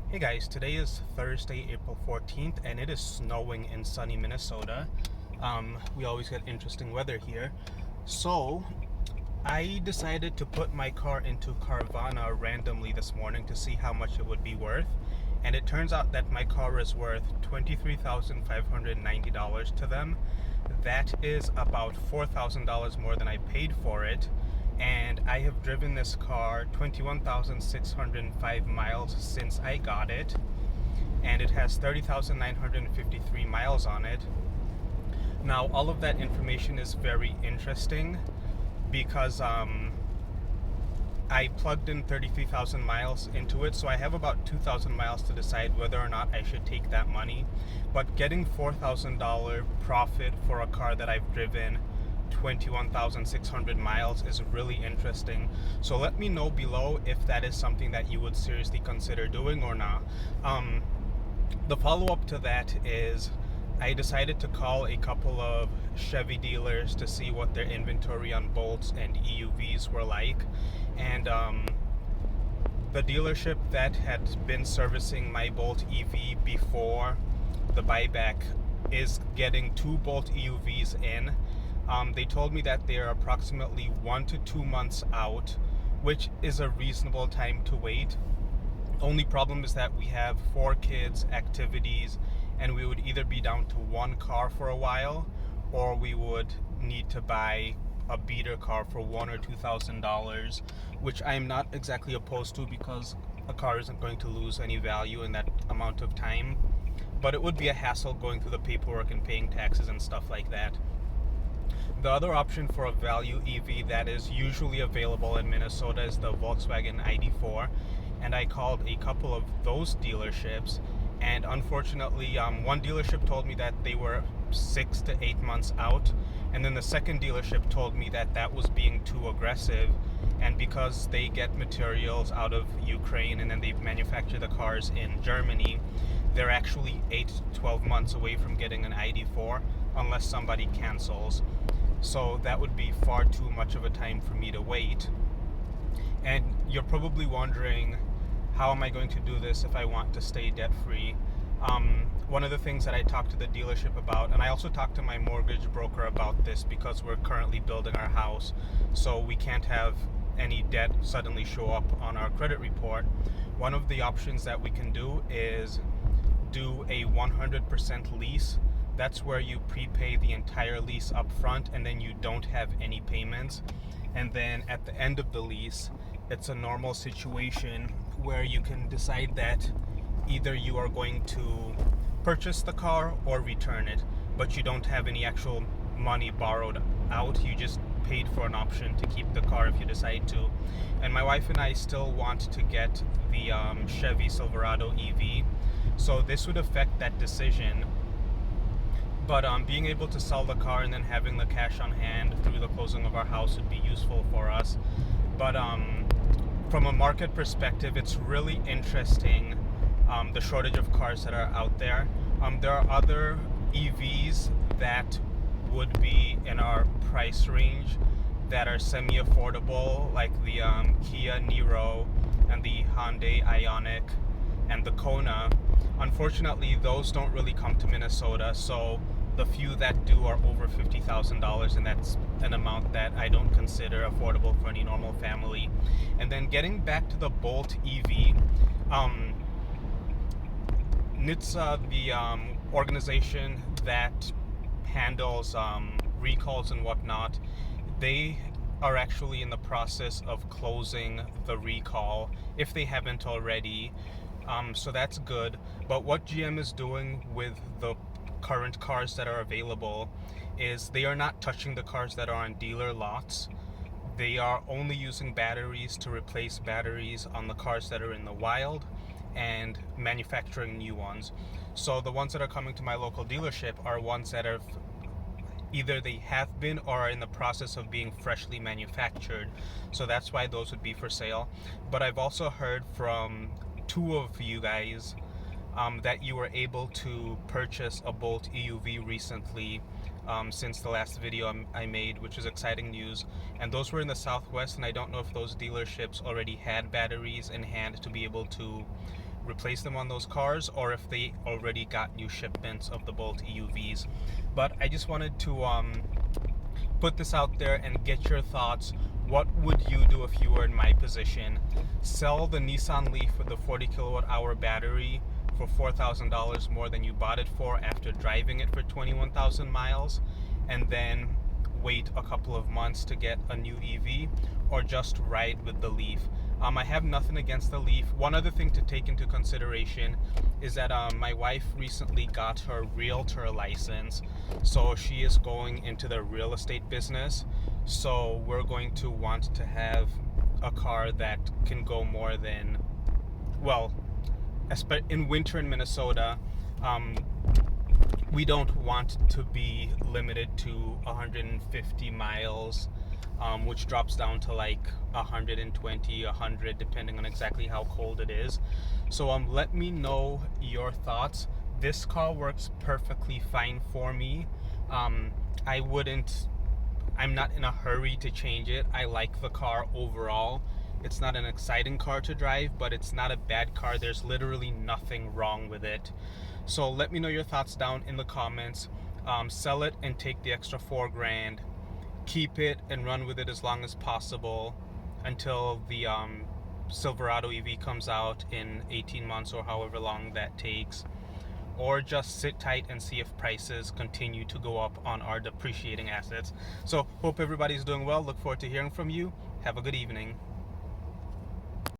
Hey guys, today is Thursday, April 14th, and it is snowing in sunny Minnesota. We always get interesting weather here. So, I decided to put my car into Carvana randomly this morning to see how much it would be worth. And it turns out that my car is worth $23,590 to them. That is about $4,000 more than I paid for it. And I have driven this car 21,605 miles since I got it, and it has 30,953 miles on it. Now, all of that information is very interesting because I plugged in 33,000 miles into it, so I have about 2,000 miles to decide whether or not I should take that money. But getting $4,000 profit for a car that I've driven 21,600 miles is really interesting. So let me know below if that is something that you would seriously consider doing or not. The follow-up to that is I decided to call a couple of Chevy dealers to see what their inventory on bolts and EUVs were like. And the dealership that had been servicing my Bolt EV before the buyback is getting 2 Bolt EUVs in. They told me that they are approximately 1 to 2 months out, which is a reasonable time to wait. Only problem is that we have 4 kids, activities, and we would either be down to 1 car for a while, or we would need to buy a beater car for $1,000 or $2,000, which I'm not exactly opposed to because a car isn't going to lose any value in that amount of time. But it would be a hassle going through the paperwork and paying taxes and stuff like that. The other option for a value EV that is usually available in Minnesota is the Volkswagen ID4, and I called a couple of those dealerships, and unfortunately one dealership told me that they were 6 to 8 months out, and then the second dealership told me that that was being too aggressive, and because they get materials out of Ukraine and then they manufacture the cars in Germany, they're actually 8 to 12 months away from getting an ID4 unless somebody cancels. So that would be far too much of a time for me to wait. And you're probably wondering, how am I going to do this if I want to stay debt free? One of the things that I talked to the dealership about, and I also talked to my mortgage broker about this because we're currently building our house, so we can't have any debt suddenly show up on our credit report. One of the options that we can do is do a 100% lease. That's where you prepay the entire lease up front and then you don't have any payments. And then at the end of the lease, it's a normal situation where you can decide that either you are going to purchase the car or return it, but you don't have any actual money borrowed out. You just paid for an option to keep the car if you decide to. And my wife and I still want to get the Chevy Silverado EV, so this would affect that decision. But being able to sell the car and then having the cash on hand through the closing of our house would be useful for us. But from a market perspective, it's really interesting, the shortage of cars that are out there. There are other EVs that would be in our price range that are semi-affordable, like the Kia Niro and the Hyundai Ioniq and the Kona. Unfortunately, those don't really come to Minnesota, so the few that do are over $50,000, and that's an amount that I don't consider affordable for any normal family. And then getting back to the Bolt EV, Nitza, the organization that handles recalls and whatnot, they are actually in the process of closing the recall, if they haven't already. So that's good. But what GM is doing with the current cars that are available is they are not touching the cars that are on dealer lots. They are only using batteries to replace batteries on the cars that are in the wild and manufacturing new ones. So the ones that are coming to my local dealership are ones that are either they have been or are in the process of being freshly manufactured. So that's why those would be for sale. But I've also heard from 2 of you guys that you were able to purchase a Bolt EUV recently, since the last video I made, which is exciting news. And those were in the Southwest, and I don't know if those dealerships already had batteries in hand to be able to replace them on those cars, or if they already got new shipments of the Bolt EUVs. But I just wanted to put this out there and get your thoughts. What would you do if you were in my position? Sell the Nissan Leaf with the 40 kilowatt hour battery for $4,000 more than you bought it for after driving it for 21,000 miles, and then wait a couple of months to get a new EV, or just ride with the Leaf. I have nothing against the Leaf. One other thing to take into consideration is that my wife recently got her realtor license, so she is going into the real estate business. So we're going to want to have a car that can go more than, well, in winter in Minnesota, we don't want to be limited to 150 miles, which drops down to like 120, 100, depending on exactly how cold it is. So let me know your thoughts. This car works perfectly fine for me. I'm not in a hurry to change it. I like the car overall. It's not an exciting car to drive, but it's not a bad car. There's literally nothing wrong with it. So let me know your thoughts down in the comments. Sell it and take the extra $4,000. Keep it and run with it as long as possible until the Silverado EV comes out in 18 months or however long that takes. Or just sit tight and see if prices continue to go up on our depreciating assets. So hope everybody's doing well. Look forward to hearing from you. Have a good evening.